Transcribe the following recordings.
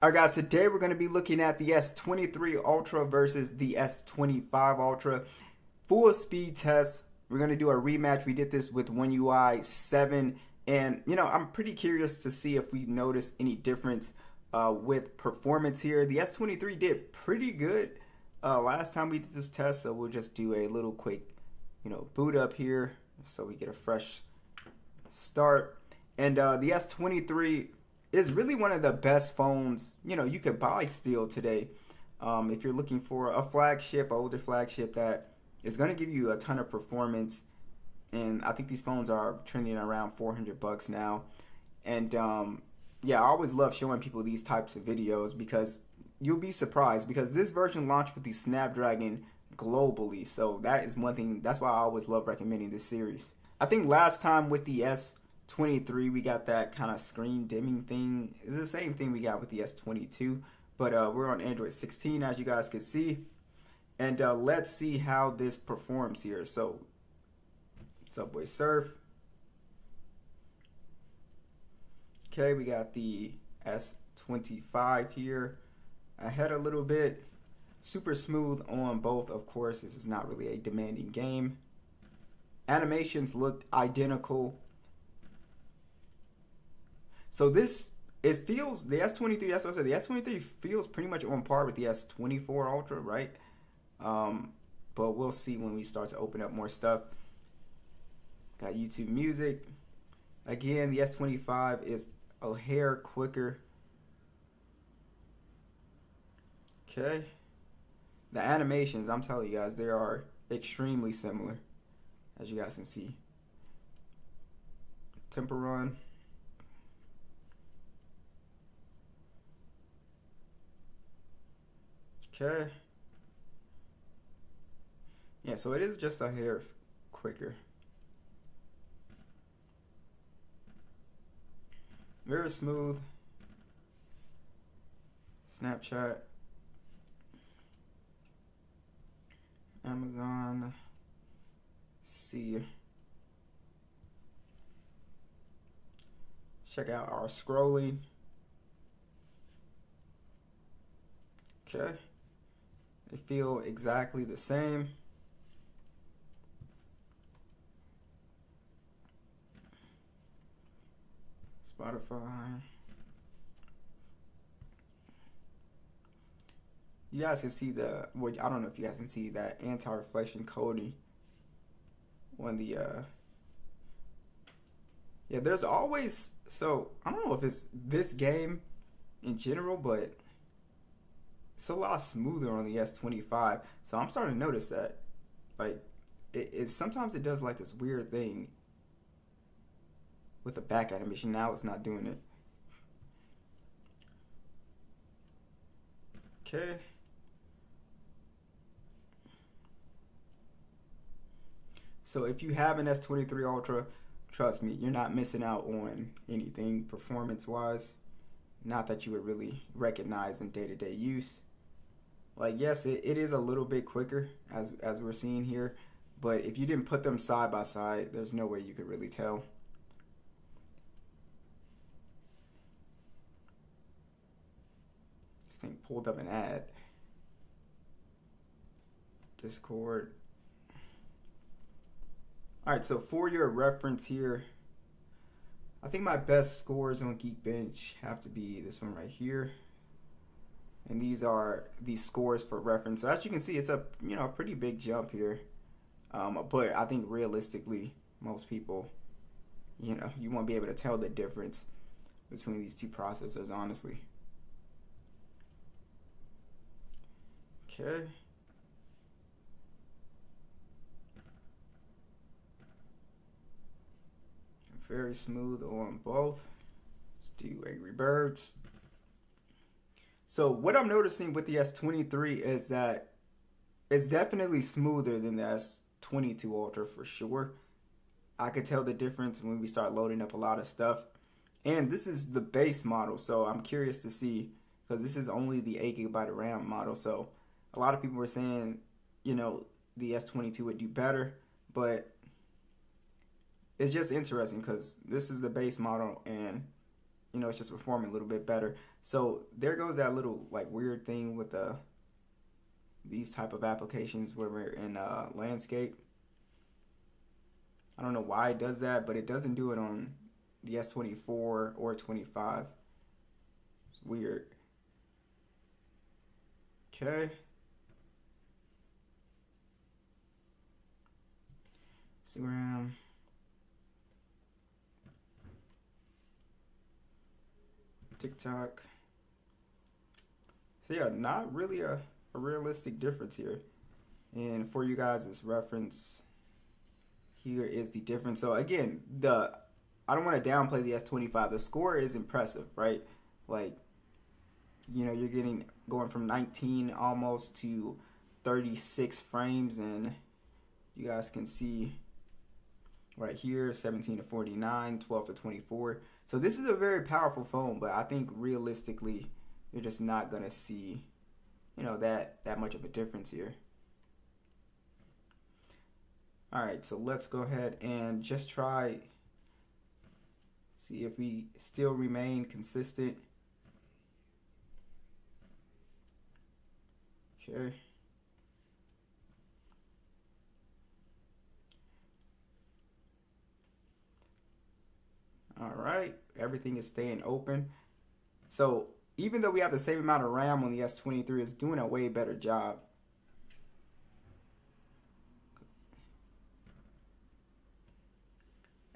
Alright guys, today we're going to be looking at the S23 Ultra versus the S25 Ultra. Full speed test. We're going to do a rematch. We did this with One UI 7. And, I'm pretty curious to see if we notice any difference with performance here. The S23 did pretty good last time we did this test. So we'll just do a little quick, boot up here so we get a fresh start. And the S23 is really one of the best phones you could buy still today. If you're looking for a flagship, older flagship that is going to give you a ton of performance, and I think these phones are trending around $400 now. And yeah, I always love showing people these types of videos because you'll be surprised, because this version launched with the Snapdragon globally. So that is one thing. That's why I always love recommending this series. I think last time with the S23 we got that kind of screen dimming thing. It's the same thing we got with the S22, but we're on Android 16, as you guys can see. And let's see how this performs here. So Subway Surf. Okay, we got the S25 here ahead a little bit. Super smooth on both, of course. This is not really a demanding game. Animations look identical. So this, it feels, the S23, that's what I said, the S23 feels pretty much on par with the S24 Ultra, right? But we'll see when we start to open up more stuff. Got YouTube Music. Again, the S25 is a hair quicker. Okay. The animations, I'm telling you guys, they are extremely similar, as you guys can see. Tempo run. Okay. Yeah, so it is just a hair quicker. Very smooth. Snapchat. Amazon. See. Check out our scrolling. Okay. They feel exactly the same. Spotify. You guys can see the, well, I don't know if you guys can see that anti-reflection coding on the, yeah, there's always, so I don't know if it's this game in general, but it's a lot smoother on the S25. So I'm starting to notice that, like, it sometimes it does like this weird thing with the back animation. Now it's not doing it. Okay. So if you have an S23 Ultra, trust me, you're not missing out on anything performance-wise. Not that you would really recognize in day-to-day use. Like, yes, it is a little bit quicker, as we're seeing here, but if you didn't put them side by side, there's no way you could really tell. This thing pulled up an ad. Discord. Alright, so for your reference here, I think my best scores on Geekbench have to be this one right here. And these are the scores for reference. So as you can see, it's a pretty big jump here. But I think realistically, most people, you won't be able to tell the difference between these two processors, honestly. Okay. Very smooth on both. Let's do Angry Birds. So what I'm noticing with the S23 is that it's definitely smoother than the S22 Ultra for sure. I could tell the difference when we start loading up a lot of stuff. And this is the base model, so I'm curious to see, because this is only the 8GB RAM model. So a lot of people were saying, the S22 would do better, but it's just interesting because this is the base model and you know, it's just performing a little bit better. So there goes that little like weird thing with these type of applications where we're in landscape. I don't know why it does that, but it doesn't do it on the S24 or 25. It's weird. Okay. Instagram. TikTok. So yeah, not really a realistic difference here. And for you guys, this reference here is the difference. So again, I don't want to downplay the S25. The score is impressive, right? Like, you know, you're going from 19 almost to 36 frames, and you guys can see right here 17 to 49, 12 to 24. So this is a very powerful phone, but I think realistically you're just not gonna see, you know, that much of a difference here. All right, so let's go ahead and just try, see if we still remain consistent. Okay. All right, everything is staying open. So even though we have the same amount of RAM on the S23, it's doing a way better job.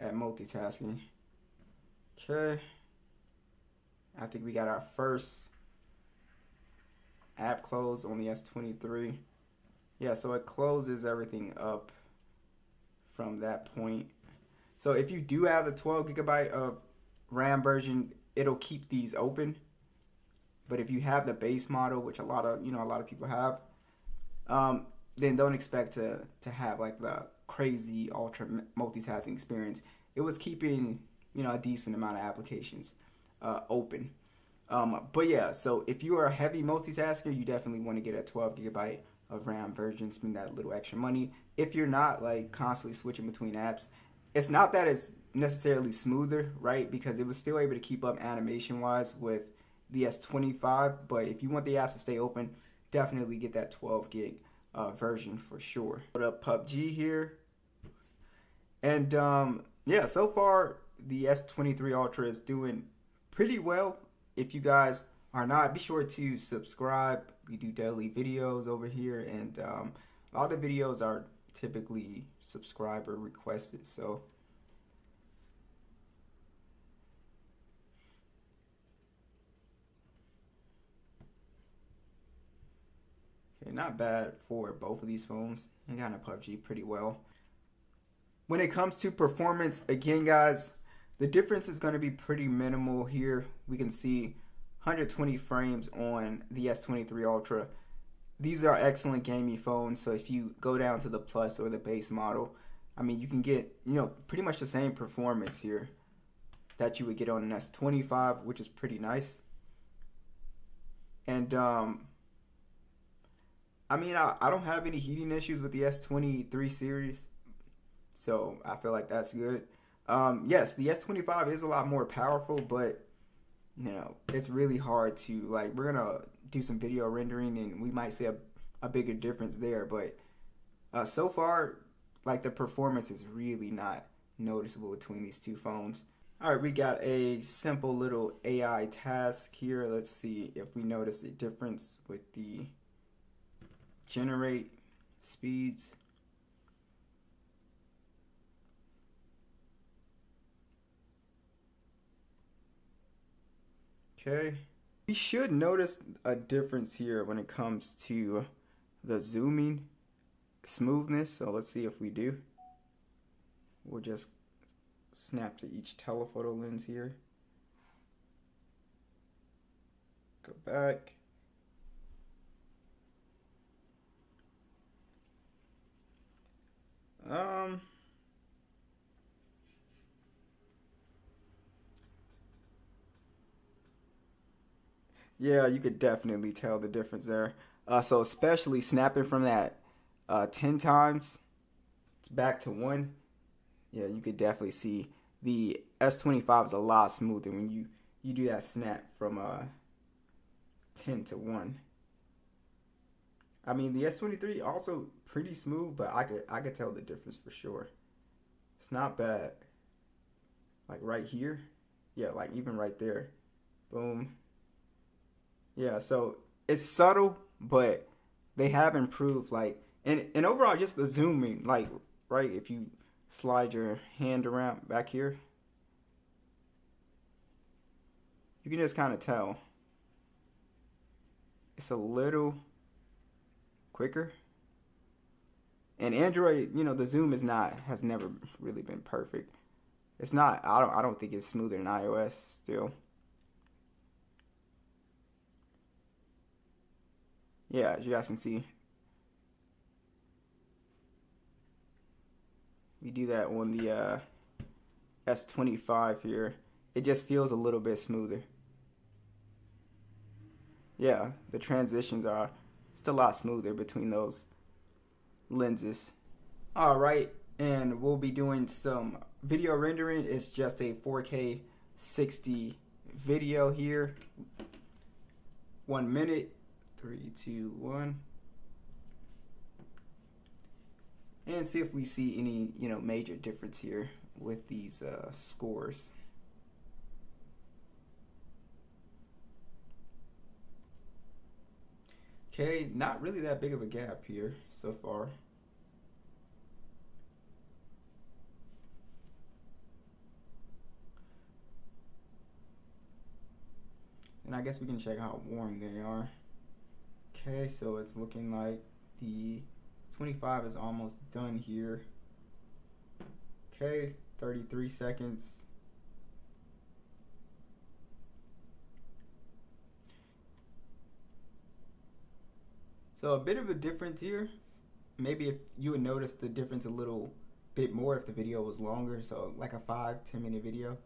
At multitasking. Okay. I think we got our first app close on the S23. Yeah, so it closes everything up from that point. So if you do have the 12 gigabyte of RAM version, it'll keep these open. But if you have the base model, which a lot of people have, then don't expect to have like the crazy ultra multitasking experience. It was keeping, you know, a decent amount of applications open. But yeah, so if you are a heavy multitasker, you definitely want to get a 12 gigabyte of RAM version, spend that little extra money. If you're not like constantly switching between apps, it's not that it's necessarily smoother, right? Because it was still able to keep up animation wise with the S25. But if you want the apps to stay open, definitely get that 12 gig version for sure. Put up PUBG here. And yeah, so far the S23 Ultra is doing pretty well. If you guys are not, be sure to subscribe. We do daily videos over here, and a lot of the videos are typically subscriber requested. So okay, not bad for both of these phones. I got a PUBG pretty well. When it comes to performance, again guys, the difference is going to be pretty minimal here. We can see 120 frames on the S23 Ultra. These are excellent gaming phones, so if you go down to the Plus or the base model, I mean, you can get, you know, pretty much the same performance here that you would get on an S25, which is pretty nice. And I mean, I don't have any heating issues with the S23 series, so I feel like that's good. Yes, the S25 is a lot more powerful, but you know, it's really hard to, like, we're gonna do some video rendering and we might see a bigger difference there, but so far, like, the performance is really not noticeable between these two phones. All right, we got a simple little AI task here. Let's see if we notice a difference with the generate speeds. Okay, we should notice a difference here when it comes to the zooming smoothness. So let's see if we do. We'll just snap to each telephoto lens here. Go back. Yeah, you could definitely tell the difference there. So especially snapping from that 10 times back to 1. Yeah, you could definitely see the S25 is a lot smoother when you do that snap from 10 to 1. I mean, the S23 also pretty smooth, but I could tell the difference for sure. It's not bad. Like right here, yeah, like even right there, boom. Yeah, so it's subtle, but they have improved. Like, and overall, just the zooming, like right, if you slide your hand around back here, you can just kind of tell it's a little quicker. And Android, the zoom has never really been perfect. It's not. I don't think it's smoother than iOS still. Yeah, as you guys can see, we do that on the S25 here. It just feels a little bit smoother. Yeah, the transitions are just a lot smoother between those lenses. All right, and we'll be doing some video rendering. It's just a 4K 60 video here. 1 minute. 3, 2, 1. And see if we see any, major difference here with these scores. Okay, not really that big of a gap here so far. And I guess we can check how warm they are. Okay, so it's looking like the 25 is almost done here. Okay, 33 seconds. So a bit of a difference here. Maybe if you would notice the difference a little bit more if the video was longer, so like a 5-10 minute video.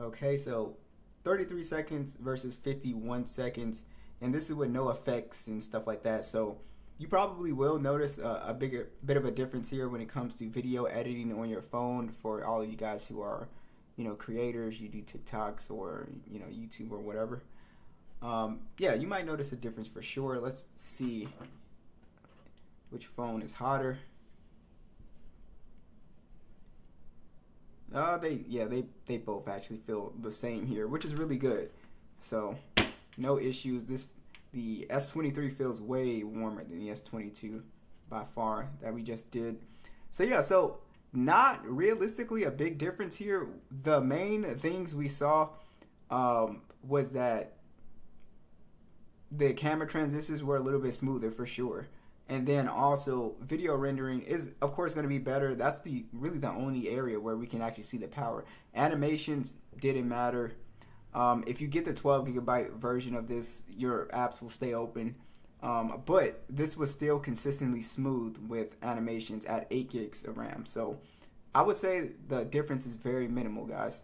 Okay, so 33 seconds versus 51 seconds, and this is with no effects and stuff like that. So you probably will notice a bit of a difference here when it comes to video editing on your phone. For all of you guys who are, creators, you do TikToks or YouTube or whatever. Yeah, you might notice a difference for sure. Let's see which phone is hotter. They both actually feel the same here, which is really good. So no issues. The S23 feels way warmer than the S22 by far that we just did. So yeah, so not realistically a big difference here. The main things we saw was that the camera transitions were a little bit smoother for sure. And then also video rendering is of course going to be better. That's really the only area where we can actually see the power. Animations didn't matter. If you get the 12 gigabyte version of this, your apps will stay open. But this was still consistently smooth with animations at 8 gigs of RAM. So I would say the difference is very minimal, guys.